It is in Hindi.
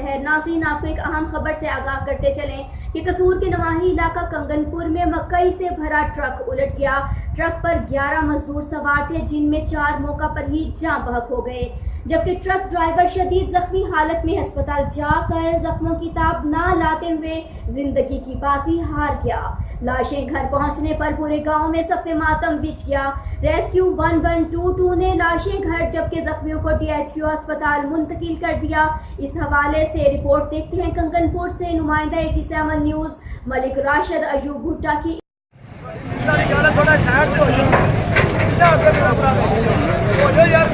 है। नाज़रीन, आपको एक अहम खबर से आगाह करते चलें कि कसूर के नवाही इलाका कंगनपुर में मकई से भरा ट्रक उलट गया। ट्रक पर 11 मजदूर सवार थे, जिनमें 4 मौका पर ही जाँ बहक हो गए, जबकि ट्रक ड्राइवर शदीद जख्मी हालत में अस्पताल जाकर जख्मों की ताब ना लाते हुए जिंदगी की बाजी हार गया। लाशें घर पहुंचने पर पूरे गांव में सफ़े मातम बिछ गया। रेस्क्यू 1122 ने लाशें घर जबकि जख्मियों को DHQ अस्पताल मुंतकिल कर दिया। इस हवाले से रिपोर्ट देखते हैं कंगनपुर से नुमाइंदा 87 न्यूज़ मलिक राशिद अयूब भुट्टा की। यार